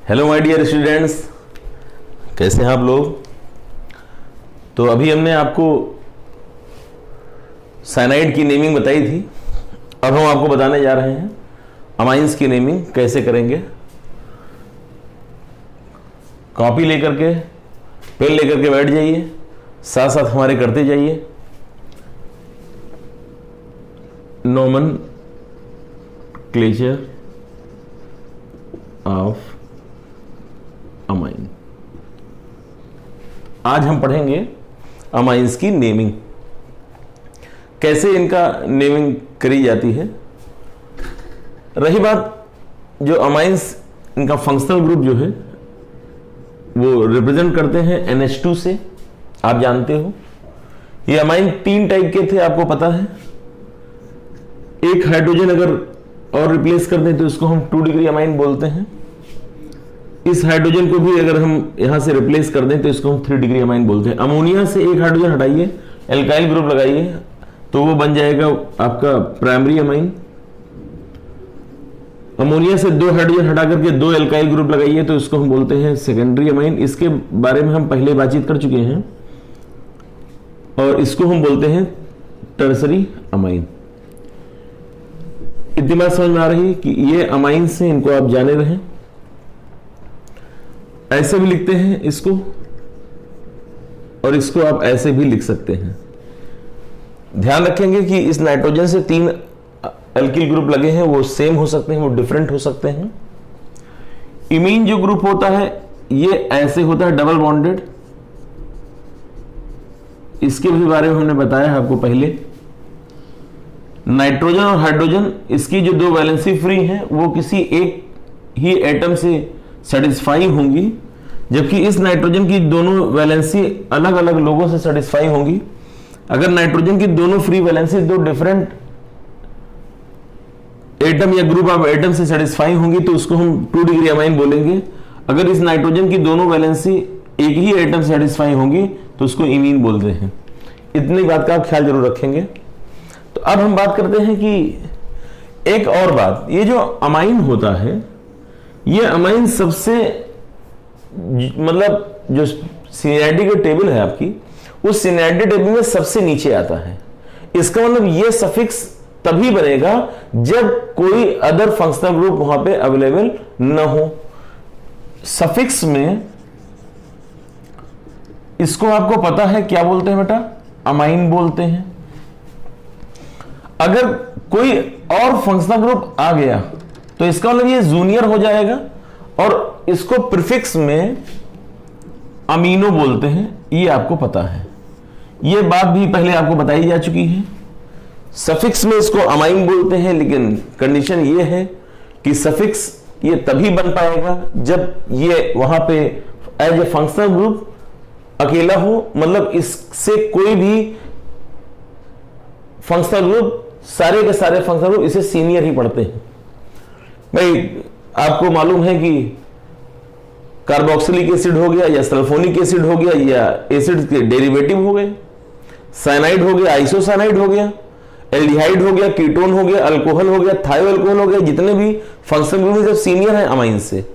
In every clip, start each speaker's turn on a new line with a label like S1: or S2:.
S1: Hello my dear students, कैसे हैं आप लोग। तो अभी हमने आपको साइनाइड की नेमिंग बताई थी। अब हम आपको बताने जा रहे हैं अमाइंस की नेमिंग कैसे करेंगे। कॉपी लेकर के, पेन लेकर के बैठ जाइए, साथ साथ हमारे करते जाइए। Nomenclature of amine. आज हम पढ़ेंगे अमाइंस की नेमिंग, कैसे इनका नेमिंग करी जाती है। रही बात जो अमाइंस, इनका फंक्शनल ग्रुप जो है वो रिप्रेजेंट करते हैं NH2 से। आप जानते हो ये अमाइन 3 टाइप के थे, आपको पता है। एक हाइड्रोजन अगर और रिप्लेस कर दें तो इसको हम 2 डिग्री अमाइन बोलते हैं। इस हाइड्रोजन को भी अगर हम यहां से रिप्लेस कर दें तो इसको हम 3 डिग्री अमाइन बोलते हैं। अमोनिया से एक हाइड्रोजन हटाइए, एल्काइल ग्रुप लगाइए तो वो बन जाएगा आपका प्राइमरी अमाइन। अमोनिया से 2 हाइड्रोजन हटा करके 2 एल्काइल ग्रुप लगाइए तो इसको हम बोलते हैं सेकेंडरी अमाइन। इसके बारे में हम पहले बातचीत कर चुके हैं और इसको हम बोलते हैं टर्सरी अमाइन। इतनी बात समझ में आ रही है कि ये अमाइन से, इनको आप जाने रहें। ऐसे भी लिखते हैं इसको और इसको आप ऐसे भी लिख सकते हैं। ध्यान रखेंगे कि इस नाइट्रोजन से 3 एल्किल ग्रुप लगे हैं, वो सेम हो सकते हैं, वो डिफरेंट हो सकते हैं। इमीन जो ग्रुप होता है ये ऐसे होता है, डबल बॉन्डेड। इसके भी बारे में हमने बताया है आपको पहले। नाइट्रोजन और हाइड्रोजन, इसकी जो 2 वैलेंसी फ्री हैं वो किसी एक ही एटम से सेटिस्फाई होंगी, जबकि इस नाइट्रोजन की दोनों वैलेंसी अलग अलग लोगों से सेटिस्फाई होंगी। अगर नाइट्रोजन की दोनों फ्री वैलेंसी 2 डिफरेंट एटम या ग्रुप ऑफ एटम से सेटिस्फाई होंगी तो उसको हम 2 डिग्री अमाइन बोलेंगे। अगर इस नाइट्रोजन की दोनों वैलेंसी एक ही एटम सेटिस्फाई होंगी तो उसको इमीन बोलते हैं। इतनी बात का आप ख्याल जरूर रखेंगे। तो अब हम बात करते हैं कि एक और बात, ये जो अमाइन होता है, ये अमाइन सबसे, मतलब जो सीनियरिटी की टेबल है आपकी, उस सीनियरिटी टेबल में सबसे नीचे आता है। इसका मतलब ये सफिक्स तभी बनेगा जब कोई अदर फंक्शनल ग्रुप वहां पे अवेलेबल न हो। सफिक्स में इसको आपको पता है क्या बोलते हैं बेटा, अमाइन बोलते हैं। अगर कोई और फंक्शनल ग्रुप आ गया तो इसका मतलब ये जूनियर हो जाएगा और इसको प्रीफिक्स में अमीनो बोलते हैं, ये आपको पता है। ये बात भी पहले आपको बताई जा चुकी है। सफिक्स में इसको अमाइन बोलते हैं, लेकिन कंडीशन ये है कि सफिक्स ये तभी बन पाएगा जब ये वहां पे एज ए फंक्शनल ग्रुप अकेला हो, मतलब इससे कोई भी फंक्शनल ग्रुप, सारे के सारे फंक्शनल ग्रुप इसे सीनियर ही पढ़ते हैं। भाई आपको मालूम है कि कार्बोक्सिलिक एसिड हो गया या सल्फोनिक एसिड हो गया या एसिड के डेरिवेटिव हो गए, साइनाइड हो गया, आइसोसाइनाइड हो गया, एल्डिहाइड हो गया, कीटोन हो गया, अल्कोहल हो गया, थायो अल्कोहल हो गया, जितने भी फंक्शनल ग्रुप सब सीनियर हैं अमाइन से।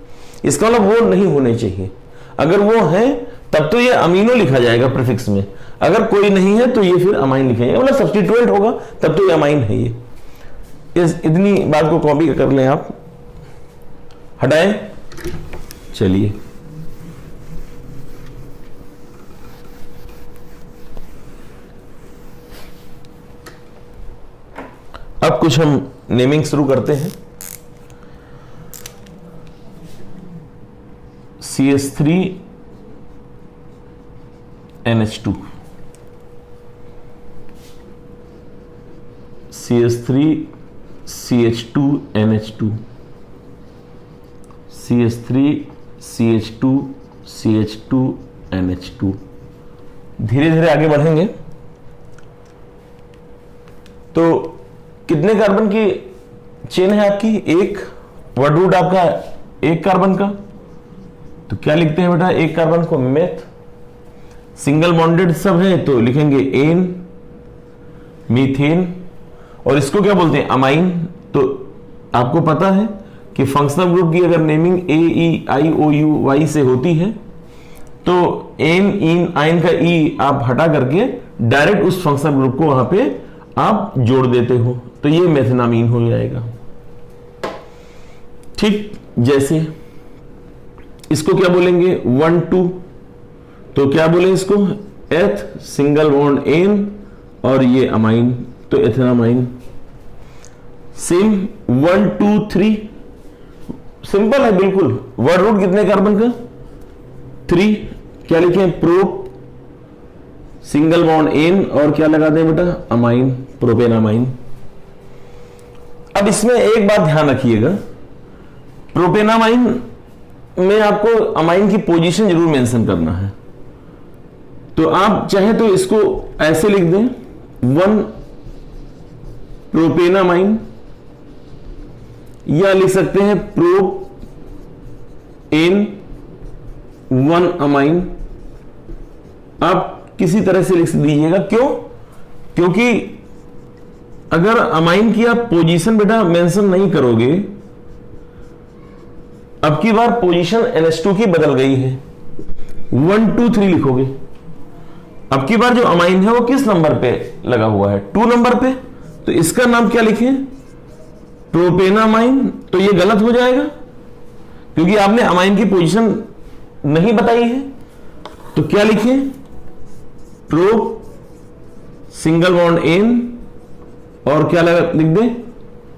S1: इसका मतलब वो नहीं होने चाहिए। अगर वो हैं तब तो ये अमीनो लिखा जाएगा प्रीफिक्स में, अगर कोई नहीं है तो ये फिर अमाइन लिखा जाएगा, मतलब सब्स्टिट्यूएंट होगा तब तो ये अमाइन है। ये इतनी बात को कॉपी कर लें आप, हटाएं। चलिए अब कुछ हम नेमिंग शुरू करते हैं। CH3NH2, CH3CH2NH2, CH3CH2CH2NH2। धीरे धीरे आगे बढ़ेंगे तो कितने कार्बन की चेन है आपकी, एक वर्ड रूट आपका 1 कार्बन का, तो क्या लिखते हैं बेटा, 1 कार्बन को मेथ। सिंगल बॉन्डेड सब है तो लिखेंगे एन, मीथेन, और इसको क्या बोलते हैं, अमाइन। तो आपको पता है कि फंक्शनल ग्रुप की अगर naming A E I O U Y से होती है तो एन इन आइन का ई आप हटा करके डायरेक्ट उस फंक्शनल ग्रुप को वहां पे आप जोड़ देते हो, तो ये मेथनामीन हो जाएगा। ठीक, जैसे इसको क्या बोलेंगे 1 2, तो क्या बोले इसको एथ सिंगल बॉन्ड एन और ये अमाइन, तो एथेनामाइन। सेम 1 2 3, सिंपल है बिल्कुल। वर्ड रूट कितने कार्बन का 3, क्या लिखें प्रो सिंगल बॉन्ड एन और क्या लगा दें बेटा अमाइन, प्रोपेनामाइन। अब इसमें एक बात ध्यान रखिएगा, प्रोपेनामाइन में आपको अमाइन की पोजीशन जरूर मेंशन करना है। तो आप चाहे तो इसको ऐसे लिख दें 1 प्रोपेनामाइन, या लिख सकते हैं प्रो एन 1 अमाइन। आप किसी तरह से लिख दीजिएगा, क्यों? क्योंकि अगर अमाइन की आप पोजीशन बेटा मेंशन नहीं करोगे, अब की बार पोजीशन NH2 की बदल गई है, 1 2 3 लिखोगे। अब की बार जो अमाइन है वो किस नंबर पे लगा हुआ है 2 नंबर पे, तो इसका नाम क्या लिखें प्रोपेनामाइन। तो ये गलत हो जाएगा क्योंकि आपने अमाइन की पोजीशन नहीं बताई है। तो क्या लिखें प्रो सिंगल बॉन्ड एन और क्या लिख दें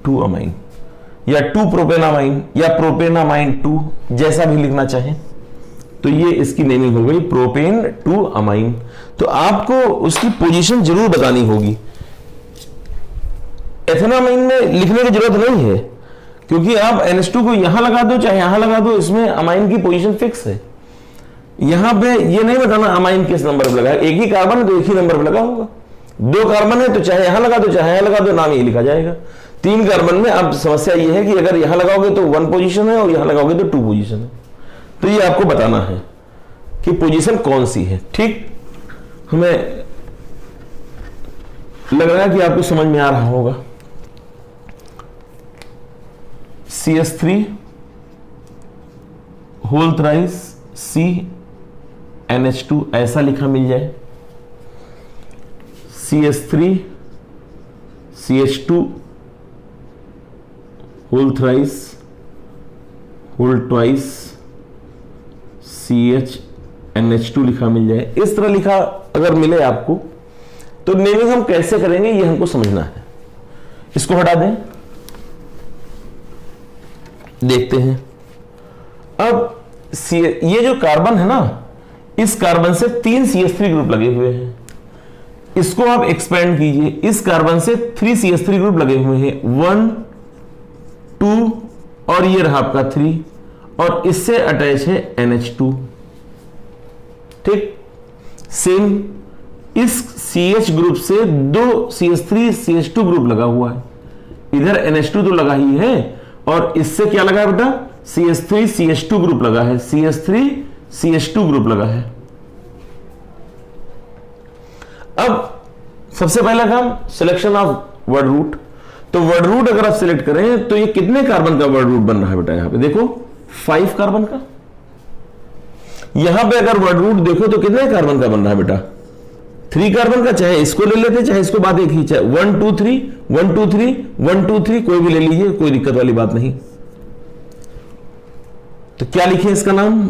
S1: 2 अमाइन, या 2 प्रोपेनामाइन या प्रोपेनामाइन 2, जैसा भी लिखना चाहें। तो ये इसकी नेमिंग हो गई प्रोपेन 2 अमाइन। तो आपको उसकी पोजीशन जरूर बतानी होगी। एथेनामाइन में लिखने की जरूरत नहीं है क्योंकि आप NH2 को यहां लगा दो चाहे यहां लगा दो, इसमें अमाइन की पोजीशन फिक्स है। यहां पे ये नहीं बताना अमाइन किस नंबर पर लगा है, एक ही कार्बन है तो एक ही नंबर पर लगा होगा। 2 कार्बन है तो चाहे यहां लगा दो चाहे यहां लगा दो, नाम यही लिखा जाएगा। 3 कार्बन में अब समस्या ये है कि अगर यहां लगाओगे तो 1 पोजीशन है और यहां लगाओगे तो 2 पोजीशन है। तो ये आपको बताना है कि पोजीशन कौन सी है। ठीक, हमें लग रहा है कि आपको समझ में आ रहा होगा। CH3 होल थ्राइस CNH2 ऐसा लिखा मिल जाए, CH3 CH2 whole thrice whole twice CHNH2 लिखा मिल जाए। इस तरह लिखा अगर मिले आपको तो नेमिंग हम कैसे करेंगे ये हमको समझना है। इसको हटा दें, देखते हैं। अब ये जो कार्बन है ना, इस कार्बन से 3 CH3 ग्रुप लगे हुए हैं। इसको आप एक्सपेंड कीजिए, इस कार्बन से 3 CH3 ग्रुप लगे हुए हैं, 1 2 और ये रहा आपका 3 और इससे अटैच है NH2। ठीक, सेम इस CH ग्रुप से 2 CH3 CH2 ग्रुप लगा हुआ है। इधर NH2 तो लगा ही है और इससे क्या लगा है बेटा CH3 CH2 ग्रुप लगा है, CH3 CH2 ग्रुप लगा है। अब सबसे पहला काम सिलेक्शन ऑफ वर्ड रूट। तो वर्ड रूट अगर आप सिलेक्ट करें तो ये कितने कार्बन का वर्ड रूट बन रहा है बेटा, यहां पे देखो 5 कार्बन का। यहां पे अगर वर्ड रूट देखो तो कितने कार्बन का बन रहा है बेटा 3 कार्बन का। चाहे इसको ले लेते चाहे इसको, बात एक ही, चाहे 1 2 3 1 2 3 1 2 3 कोई भी ले लीजिए, कोई दिक्कत वाली बात नहीं। तो क्या लिखे इसका नाम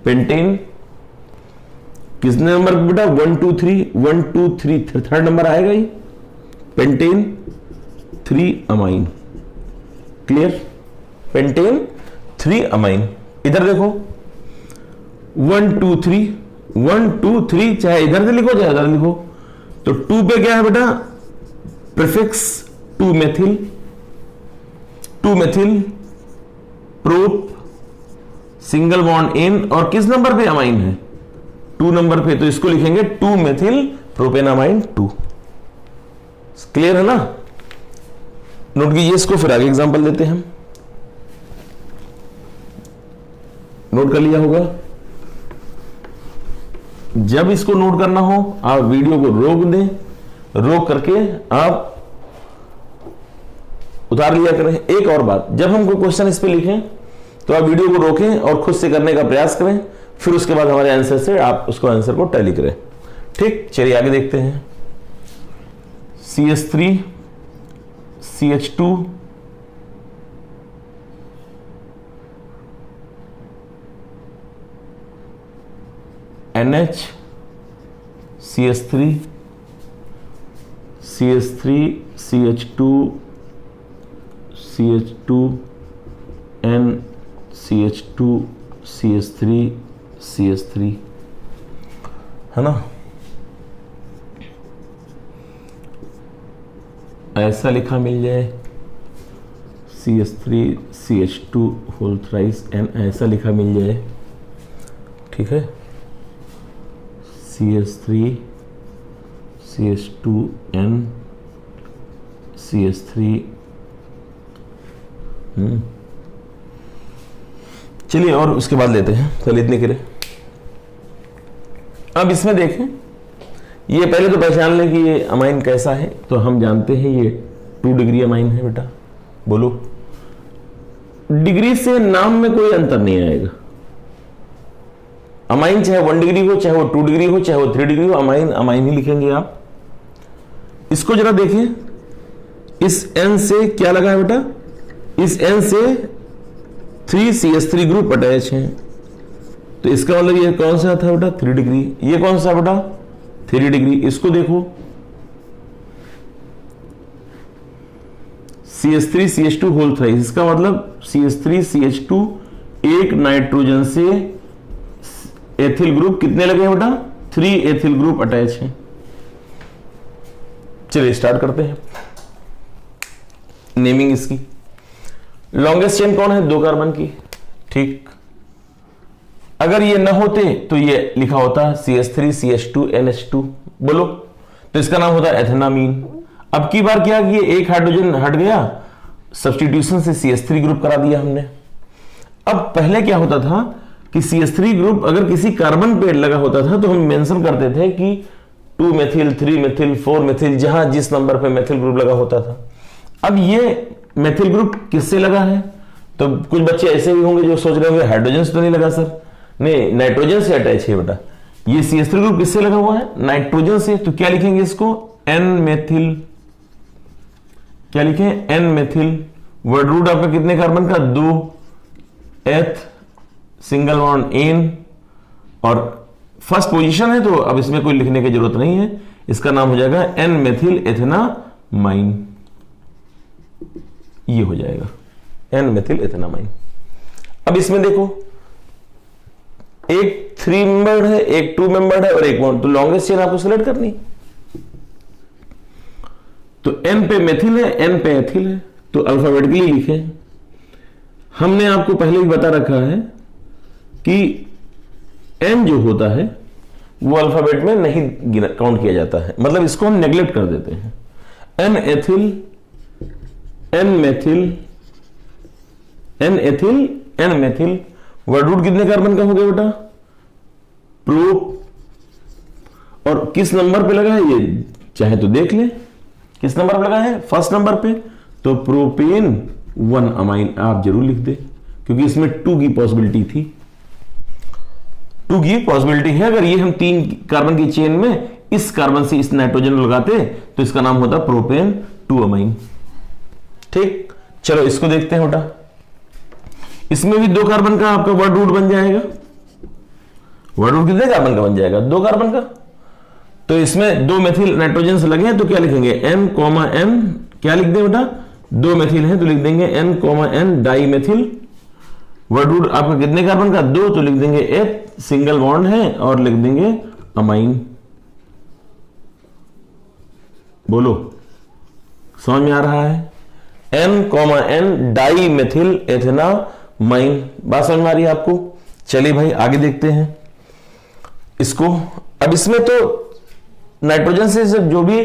S1: पेंटेन। किसने नंबर पे बेटा 1 2 3 1 2 3, थर्ड नंबर आएगा ही, pentane 3 amine. Clear, pentane 3 amine. इधर देखो 1 2 3 1 2 3, चाहे इधर से लिखो चाहे इधर लिखो। तो 2 पे क्या है बेटा prefix 2 methyl prop single bond N और किस नंबर पे अमाइन है 2 नंबर पे, तो इसको लिखेंगे 2 मेथिल प्रोपेनामाइन 2। क्लियर है ना, नोट कीजिए इसको, फिर आगे एग्जांपल देते हैं हम। नोट कर लिया होगा। जब इसको नोट करना हो आप वीडियो को रोक दें, रोक करके आप उतार लिया करें। एक और बात, जब हम कोई क्वेश्चन इस पे लिखें तो आप वीडियो को रोकें और खुद से करने का प्रयास करें, फिर उसके बाद हमारे आंसर से आप उसको आंसर को टैली करें। ठीक, चलिए आगे देखते हैं। CH3 CH2 NH CH3 CH3 CH2 CH2 N CH2 CH3 CH3, है ना। ऐसा लिखा मिल जाए CH3 CH2 whole thrice N, ऐसा लिखा मिल जाए, ठीक है। CH3 CH2 N CH3, चलिए और उसके बाद लेते हैं, चलिए इतने के लिए। अब इसमें देखें, ये पहले तो पहचान लें कि ये अमाइन कैसा है, तो हम जानते हैं ये 2 डिग्री अमाइन है बेटा। बोलो, डिग्री से नाम में कोई अंतर नहीं आएगा। अमाइन चाहे 1 डिग्री हो, चाहे वो 2 डिग्री हो, चाहे वो 3 डिग्री हो, अमाइन अमाइन ही लिखेंगे आप। इसको जरा देखिए, इस N से क्या लगा है बेटा, इस N से 3CH3 ग्रुप अटैच है, तो इसका मतलब ये कौन सा था बेटा, 3 डिग्री। ये कौन सा बेटा, 3 डिग्री। इसको देखो, CH3 CH2 होल थ्राइस, इसका मतलब CH3 CH2 एक नाइट्रोजन से एथिल ग्रुप कितने लगे हैं बेटा, 3 एथिल ग्रुप अटैच हैं। चलिए स्टार्ट करते हैं नेमिंग इसकी। लॉन्गेस्ट चेन कौन है, 2 कार्बन की, ठीक। अगर ये न होते तो ये लिखा होता CH3 CH2 NH2, बोलो, तो इसका नाम होता एथेनामीन। अब की बार क्या कि एक हाइड्रोजन हट गया, सब्स्टिट्यूशन से CH3 ग्रुप करा दिया हमने। अब पहले क्या होता था कि CH3 ग्रुप अगर किसी कार्बन पे लगा होता था तो हम मेंशन करते थे कि 2 मेथिल 3 मेथिल 4 मेथिल, जहां जिस नंबर पे मेथिल ग्रुप लगा होता था। अब ये मेथिल ग्रुप किससे लगा है, तो कुछ बच्चे ऐसे भी होंगे जो सोच रहे होंगे हाइड्रोजन से तो नहीं लगा सर, नहीं नाइट्रोजन से अटैच है बेटा। ये CH3 ग्रुप किससे लगा हुआ है, नाइट्रोजन से। तो क्या लिखेंगे इसको, N मेथिल, क्या लिखें, N मेथिल। वर्ड रूट आपका कितने कार्बन का, 2 एथ, सिंगल बॉन्ड N, और फर्स्ट पोजीशन है तो अब इसमें कोई लिखने की जरूरत नहीं है, इसका नाम हो जाएगा N मेथिल एथेनामाइन। ये हो जाएगा N मेथिल एथेनामाइन। अब इसमें देखो, एक 3 मेंबर्ड है, एक 2 मेंबर्ड है और एक बॉन्ड, तो लॉन्गेस्ट चेन आपको सिलेक्ट करनी। तो N पे मेथिल है, N पे एथिल है, तो अल्फाबेटिकली लिखे। हमने आपको पहले ही बता रखा है कि N जो होता है वो अल्फाबेट में नहीं काउंट किया जाता है, मतलब इसको हम नेग्लेक्ट कर देते हैं। N ethyl, N methyl, N ethyl, N methyl. Word root कितने कार्बन का हो गया बेटा, प्रोप, और किस नंबर पे लगा है ये चाहे तो देख ले, किस नंबर पे लगा है, फर्स्ट नंबर पे, तो प्रोपेन 1 अमाइन आप जरूर लिख दे, क्योंकि इसमें 2 की पॉसिबिलिटी थी, 2 की पॉसिबिलिटी है। अगर ये हम 3 कार्बन की चेन में इस कार्बन से इस नाइट्रोजन लगाते तो इसका नाम होता प्रोपेन 2 अमाइन, ठीक। चलो इसको देखते हैं बेटा, इसमें भी 2 कार्बन का आपका वर्ड रूट बन जाएगा। वर्ड रूट कितने कार्बन का बन जाएगा, 2 कार्बन का। तो इसमें 2 मेथिल नाइट्रोजन से लगे हैं, तो क्या लिखेंगे, N, N, क्या लिख दें बेटा, 2 मेथिल है तो लिख देंगे N, N dimethyl. Word root आपका कितने कार्बन का, 2, तो लिख देंगे एथ, सिंगल बॉन्ड है, और लिख देंगे अमाइन। बोलो, समझ में आ रहा है, N, N डाई मेथिल एथेनामाइन। बात समझ में आ रही है आपको। चलिए भाई आगे देखते हैं इसको। अब इसमें तो नाइट्रोजन से जो भी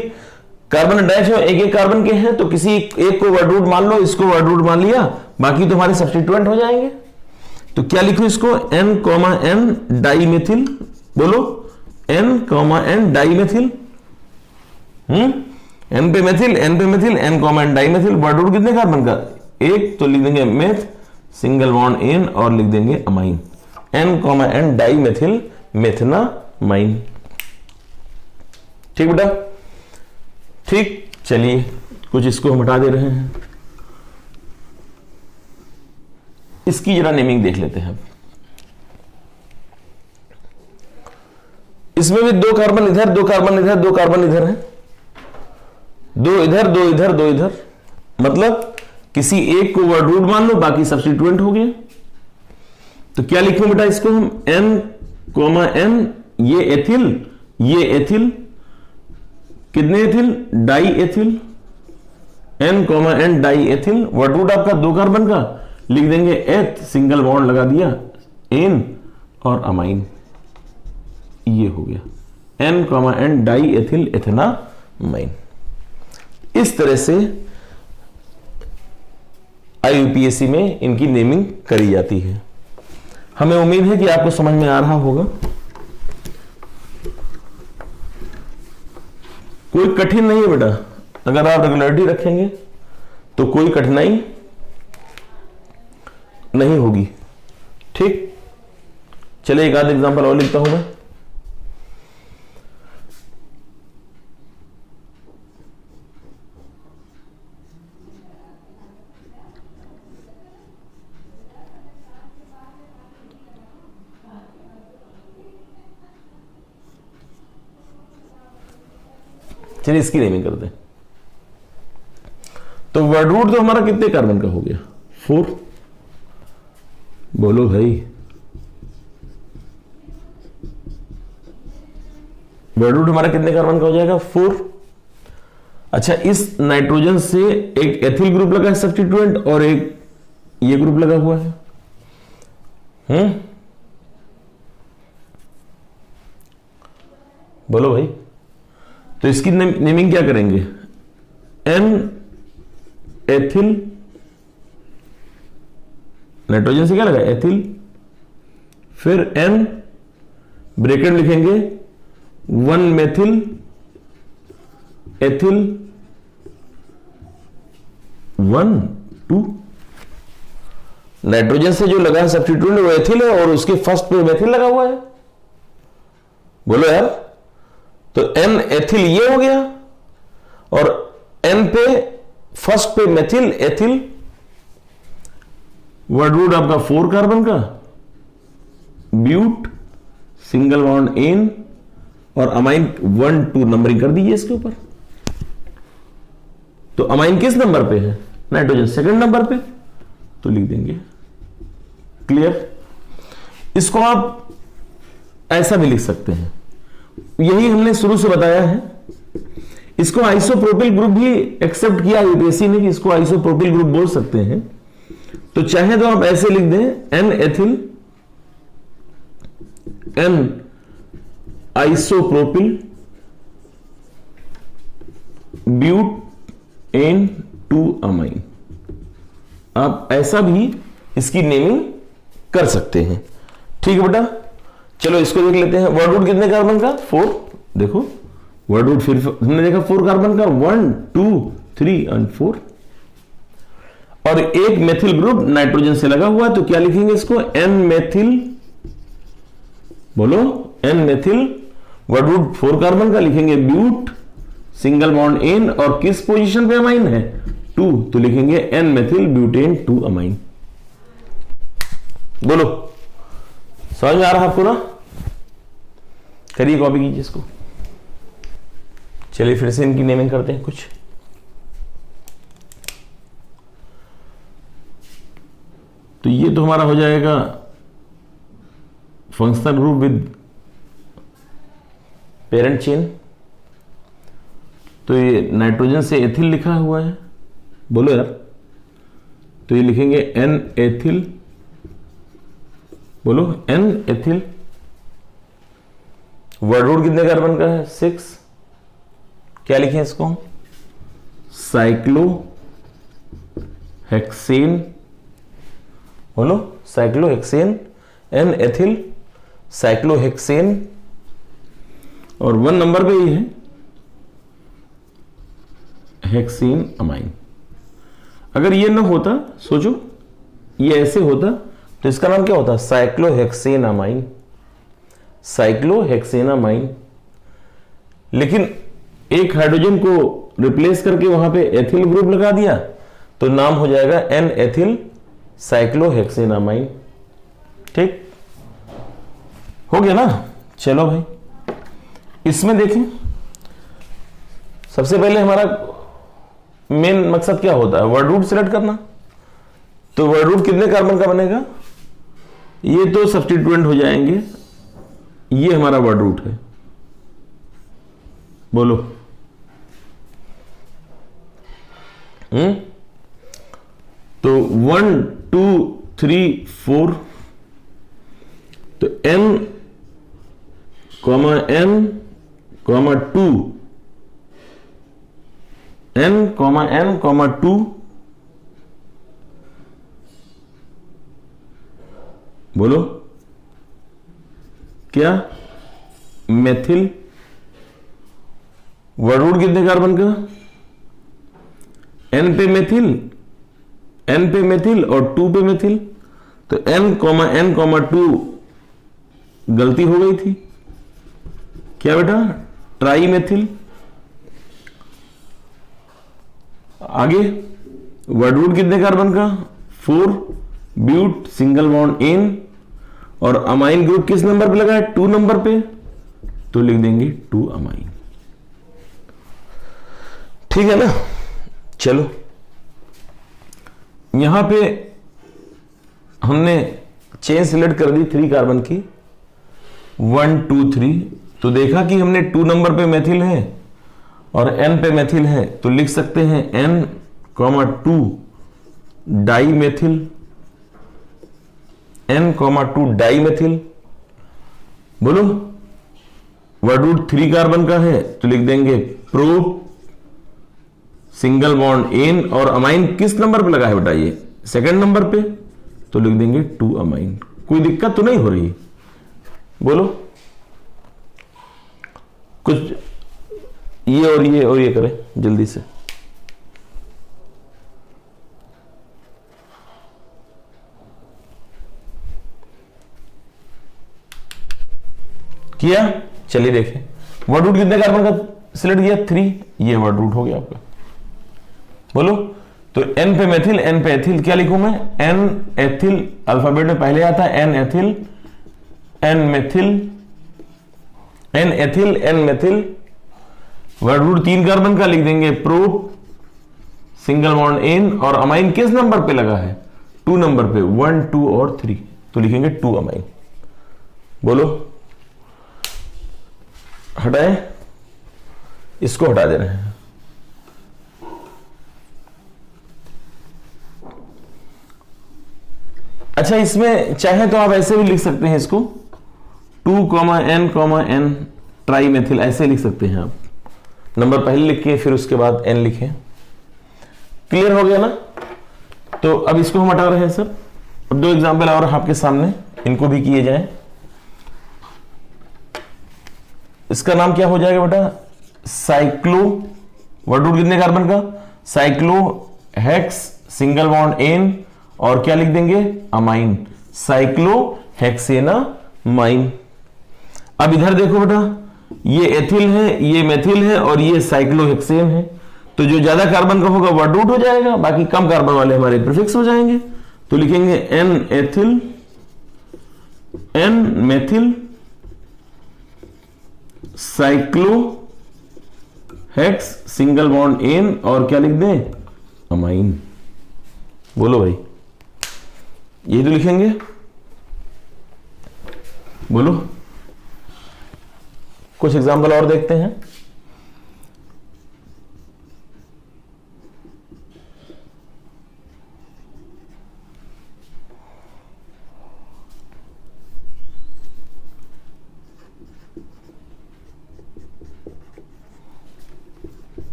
S1: कार्बन अटैच हो, एक एक कार्बन के हैं, तो किसी एक को वर्ड रूट मान लो, इसको वर्ड रूट मान लिया, बाकी तो हमारे सब्स्टिट्यूएंट हो जाएंगे। तो क्या लिखो इसको, N, N डाई मेथिल। बोलो, N, N dimethyl. N पे मेथिल, एन पे methyl, N comma N dimethyl. Word root कितने कार्बन का? एक, तो लिख देंगे मेथ, सिंगल बॉन्ड इन, और लिख देंगे amine, N comma N dimethyl methanamine. ठीक बेटा, ठीक। चलिए कुछ इसको हम हटा दे रहे हैं, इसकी जरा नेमिंग देख लेते हैं। इसमें भी 2 कार्बन इधर, 2 कार्बन इधर, 2 कार्बन इधर है, 2 इधर, 2 इधर, 2 इधर, मतलब किसी एक को वर्ड रूट मान लो, बाकी सब्स्टिट्यूएंट हो गया। तो क्या लिखें बेटा इसको हम? एन कोमा एन, ये एथिल, ये एथिल, कितने ethyl? Diethyl, N comma N diethyl. Word root आपका 2 कार्बन का, लिख देंगे एथ, सिंगल बॉन्ड लगा दिया, एन और अमाइन, ये हो गया N comma N diethyl ethanamine. इस तरह से IUPAC में इनकी नेमिंग करी जाती है। हमें उम्मीद है कि आपको समझ में आ रहा होगा। कोई कठिन नहीं है बेटा, अगर आप रेगुलरिटी रखेंगे तो कोई कठिनाई नहीं होगी। ठीक, चलिए एक आध एग्जांपल और लिखता हूं मैं। चलिए इसकी नेमिंग करते हैं। तो वर्ड रूट तो हमारा कितने कार्बन का हो गया? 4। बोलो भाई, वर्ड रूट हमारा कितने कार्बन का हो जाएगा? 4। अच्छा, इस नाइट्रोजन से एक एथिल ग्रुप लगा है सब्स्टिट्यूएंट, और एक ये ग्रुप लगा हुआ है। बोलो भाई, तो इसकी नेमिंग क्या करेंगे? एन एथिल, नाइट्रोजन से क्या लगा? एथिल, फिर एन ब्रैकेट लिखेंगे 1 मेथिल एथिल 1 2। नाइट्रोजन से जो लगा है सब्स्टिट्यूएंट वो एथिल है, और उसके फर्स्ट पे मेथिल लगा हुआ है। बोलो यार, तो एन एथिल ये हो गया, और एन पे फर्स्ट पे मेथिल एथिल। वर्ड रूट आपका 4 कार्बन का, ब्यूट, सिंगल बॉन्ड एन, और अमाइन 1 2 नंबरिंग कर दीजिए इसके ऊपर। तो अमाइन किस नंबर पे है? नाइट्रोजन सेकंड नंबर पे, तो लिख देंगे। क्लियर? इसको आप ऐसा भी लिख सकते हैं, यही हमने शुरू से बताया है। इसको आइसोप्रोपिल ग्रुप भी एक्सेप्ट किया यूपीएससी ने कि इसको आइसोप्रोपिल ग्रुप बोल सकते हैं। तो चाहे तो आप ऐसे लिख दें, N ethyl N isopropyl but N 2 amine. आप ऐसा भी इसकी नेमिंग कर सकते हैं। ठीक है बेटा, चलो इसको देख लेते हैं। वर्ड रूट कितने कार्बन का? 4। देखो वर्ड रूट फिर हमने देखा 4 कार्बन का, 1 2 3 और 4, और एक मेथिल ग्रुप नाइट्रोजन से लगा हुआ है। तो क्या लिखेंगे इसको? एन मेथिल, बोलो N methyl, word root 4 carbon का, लिखेंगे ब्यूट, सिंगल बॉन्ड एन, और किस पोजीशन पे अमाइन है? 2, तो लिखेंगे एन मेथिल ब्यूटेन 2 अमाइन। बोलो, समझ में आ रहा आपको ना? करिए, कॉपी कीजिए इसको। चलिए फिर से इनकी नेमिंग करते हैं कुछ। तो ये तो हमारा हो जाएगा functional group with parent chain. तो ये नाइट्रोजन से एथिल लिखा हुआ है, बोलो यार। तो ये लिखेंगे एन एथिल, बोलो एन एथिल। वर्ड रूट कितने कार्बन का है? 6। क्या लिखें इसको हम? साइक्लो हेक्सेन, बोलो cyclohexane, N ethyl cyclohexane, और 1 नंबर पे ही है हेक्सेन अमाइन। अगर ये ना होता, सोचो ये ऐसे होता तो इसका नाम क्या होता? Cyclohexane amine, cyclohexane amine. लेकिन एक हाइड्रोजन को रिप्लेस करके वहां पे एथिल ग्रुप लगा दिया तो नाम हो जाएगा एन एथिल साइक्लोहेक्सेन अमाइन। ठीक हो गया ना? चलो भाई, इसमें देखें, सबसे पहले हमारा मेन मकसद क्या होता है? वर्ड रूट सिलेक्ट करना। तो वर्ड रूट कितने कार्बन का बनेगा? ये तो सब्स्टिट्यूएंट हो जाएंगे, ये हमारा वर्ड रूट है। बोलो। तो 1 2 3 4, तो n comma n comma 2, n comma n comma 2, बोलो क्या? मेथिल। वर्ड रूट कितने कार्बन का? n पे मेथिल, n पे मेथिल और 2 पे मेथिल। तो n कॉमा n कॉमा 2 गलती हो गई थी, क्या बेटा? Try methyl. आगे वर्ड रूट कितने कार्बन का? 4, ब्यूट, सिंगल बॉन्ड इन, और अमाइन ग्रुप किस नंबर पे लगा है? 2 नंबर पे, तो लिख देंगे 2 अमाइन। ठीक है ना? चलो, यहां पे हमने चेन सिलेक्ट कर दी 3 कार्बन की, 1 2 3। तो देखा कि हमने 2 नंबर पे मेथिल है और n पे मेथिल है, तो लिख सकते हैं n comma 2 dimethyl, n comma 2 dimethyl. बोलो, वर्ड रूट 3 कार्बन का है तो लिख देंगे प्रो, सिंगल बॉन्ड इन, और अमाइन किस नंबर पे लगा है बेटा? ये 2nd नंबर पे, तो लिख देंगे 2 अमाइन। कोई दिक्कत तो नहीं हो रही? बोलो, कुछ ये और ये करें जल्दी से। किया? चलिए देखें, वर्ड रूट कितने कार्बन का सिलेक्ट किया? 3। ये वर्ड रूट हो गया आपका। बोलो, तो n पे मेथिल, n पे एथिल, क्या लिखूं मैं? n एथिल, अल्फाबेट में पहले आता है n ethyl, n methyl, n ethyl, n methyl. Word root 3 carbon का लिख देंगे प्रो, सिंगल बॉन्ड इन, और अमाइन किस नंबर पे लगा है? 2 नंबर पे, 1 2 और 3, तो लिखेंगे 2 अमाइन। बोलो, हटाए, इसको हटा दे रहे हैं। अच्छा, इसमें चाहे तो आप ऐसे भी लिख सकते हैं इसको, 2, n, ट्राई मेथिल, ऐसे लिख सकते हैं आप। नंबर पहले लिखिए, फिर उसके बाद n लिखें। क्लियर हो गया ना? तो अब इसको हम हटा रहे हैं सर। अब 2 एग्जाम्पल और आपके सामने, इनको भी किए जाएं। इसका नाम क्या हो जाएगा बेटा? साइक्लो, वर्ड रूट कितने कार्बन का? Cyclo hex, single bond N, और क्या लिख देंगे? Amine, cyclohexanamine. अब इधर देखो बेटा, ये एथिल है, ये मेथिल है, और ये साइक्लोहेक्सेन है। तो जो ज्यादा कार्बन का होगा वर्ड रूट हो जाएगा, बाकी कम कार्बन वाले हमारे प्रीफिक्स हो जाएंगे। तो लिखेंगे n ethyl, n methyl, cyclo hex, single bond N, और क्या लिख दें? अमाइन। बोलो भाई, ये तो लिखेंगे। बोलो, कुछ एग्जाम्पल और देखते हैं।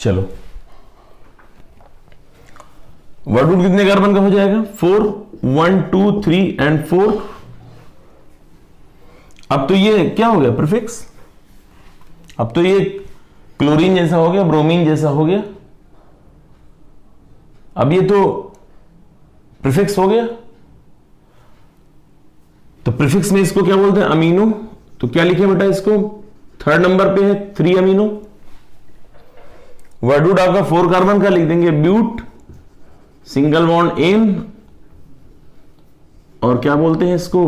S1: चलो वर्ड रूट कितने कार्बन का हो जाएगा? 4, 1 2 3 एंड 4। अब तो ये क्या हो गया? प्रीफिक्स। अब तो ये क्लोरीन जैसा हो गया, ब्रोमीन जैसा हो गया। अब ये तो प्रीफिक्स हो गया। तो प्रीफिक्स में इसको क्या बोलते हैं? अमीनो। तो क्या लिखे बेटा इसको? थर्ड नंबर पे है 3 अमीनो। वर्ड रूट आपका 4 कार्बन का लिख देंगे ब्यूट, सिंगल बॉन्ड एन, और क्या बोलते हैं इसको?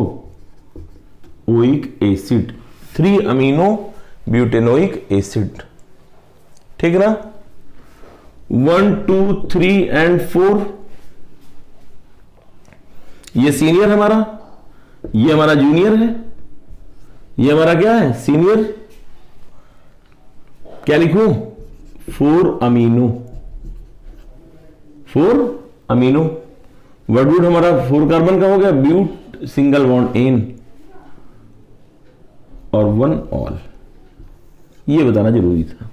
S1: Oic acid. 3 amino butanoic acid. ठीक ना? 1 2 3 एंड 4। ये सीनियर हमारा, ये हमारा जूनियर है, ये हमारा क्या है? सीनियर। क्या लिखूं? 4 अमीनो। 4 अमीनो। वर्ड रूट हमारा 4 कार्बन का हो गया ब्यूट, सिंगल बॉन्ड एन और 1 ऑल। ये बताना जरूरी था।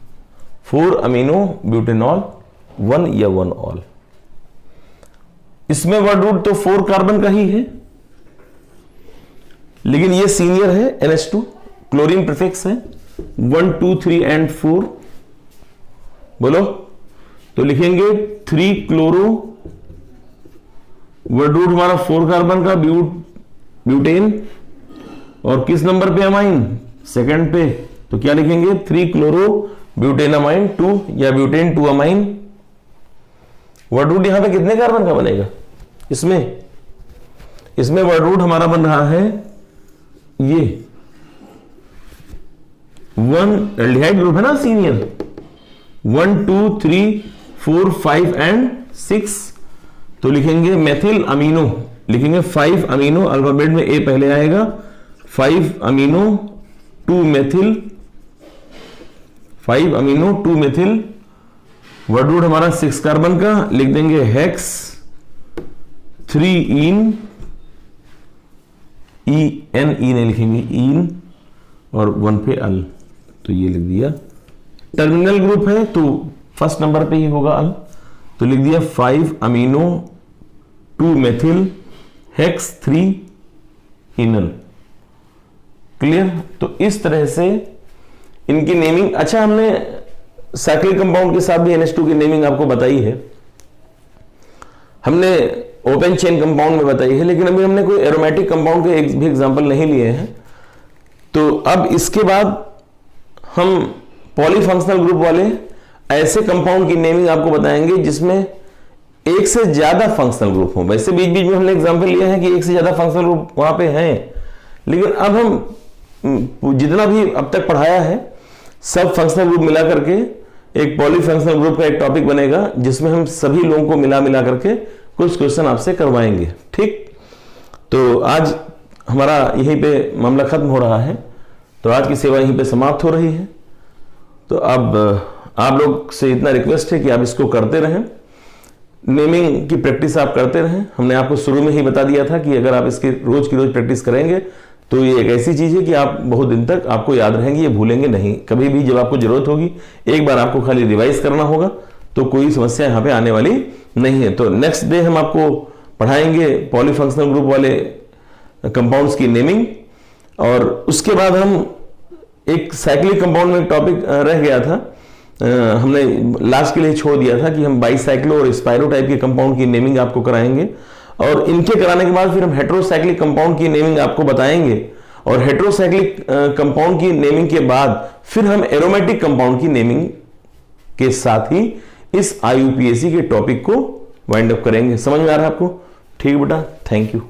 S1: 4 अमीनो ब्यूटेनॉल 1 या 1 ऑल। इसमें वर्ड रूट तो 4 कार्बन का ही है, लेकिन ये सीनियर है NH2, क्लोरीन प्रीफिक्स है। 1 2 3 एंड 4 बोलो। तो लिखेंगे 3 क्लोरो, वर्ड रूट हमारा 4 कार्बन का ब्यूटेन, और किस नंबर पे अमाइन? सेकंड पे। तो क्या लिखेंगे? 3 क्लोरो ब्यूटेनमाइन 2 या ब्यूटेन 2 अमाइन। वर्ड रूट यहां पे कितने कार्बन का बनेगा? इसमें वर्ड रूट हमारा बन रहा है ये 1 एल्डिहाइड ग्रुप है ना, सीनियर। 1 2 3 4 5 एंड 6। तो लिखेंगे मेथिल अमीनो, लिखेंगे 5 अमीनो, अल्फाबेट में ए पहले आएगा। 5 amino 2 methyl, 5 amino 2 methyl. Word root हमारा 6 कार्बन का, लिख देंगे हेक्स 3 इन, ई नहीं लिखेंगे, इन, और 1 पे अल। तो ये लिख दिया। टर्मिनल ग्रुप है तो फर्स्ट नंबर पे ही होगा अल। तो लिख दिया 5 अमीनो 2 मेथिल हेक्स 3 इनल। क्लियर? तो इस तरह से इनकी नेमिंग। अच्छा, हमने साइक्लिक कंपाउंड के साथ भी NH2 की नेमिंग आपको बताई है, हमने ओपन चेन कंपाउंड में बताई है, लेकिन अभी हमने कोई एरोमेटिक कंपाउंड के भी एग्जांपल नहीं लिए हैं। तो अब इसके बाद हम पॉलीफंक्शनल ग्रुप वाले ऐसे कंपाउंड की नेमिंग आपको बताएंगे जिसमें एक से ज्यादा फंक्शनल ग्रुप हो। वैसे बीच बीच में हमने एग्जांपल लिए हैं कि एक से ज्यादा फंक्शनल ग्रुप वहां पे हैं, लेकिन अब हम जितना भी अब तक पढ़ाया है सब फंक्शनल ग्रुप मिला करके एक पॉलीफंक्शनल ग्रुप का एक टॉपिक बनेगा, जिसमें हम सभी लोगों को मिला करके कुछ क्वेश्चन आपसे करवाएंगे। ठीक? तो आज हमारा यहीं पे मामला खत्म हो रहा है। तो आज की सेवा यहीं पे समाप्त हो रही है। तो अब आप लोग से इतना रिक्वेस्ट है कि आप इसको करते रहें, नेमिंग की प्रैक्टिस आप करते रहें। हमने आपको शुरू में ही बता दिया था कि अगर आप इसकी रोज की रोज प्रैक्टिस करेंगे तो ये एक ऐसी चीज है कि आप बहुत दिन तक आपको याद रहेंगे, ये भूलेंगे नहीं। कभी भी जब आपको जरूरत होगी एक बार आपको खाली रिवाइज करना होगा, तो कोई समस्या यहाँ पे आने वाली नहीं है। तो नेक्स्ट डे हम आपको पढ़ाएंगे पॉलीफंक्शनल ग्रुप वाले कंपाउंड्स की नेमिंग, और उसके बाद हम एक साइक्लिक कंपाउंड में एक टॉपिक रह गया था, हमने लास्ट के लिए छोड़ दिया था कि हम बाईसाइक्लो और स्पाइरो टाइप के कंपाउंड की नेमिंग आपको कराएंगे, और इनके कराने के बाद फिर हम हेटेरोसाइक्लिक कंपाउंड की नेमिंग आपको बताएंगे, और हेटेरोसाइक्लिक कंपाउंड की नेमिंग के बाद फिर हम एरोमेटिक कंपाउंड की नेमिंग के साथ ही इस IUPAC के टॉपिक को वाइंड अप करेंगे। समझ में आ रहा है आपको? ठीक बेटा, थैंक यू।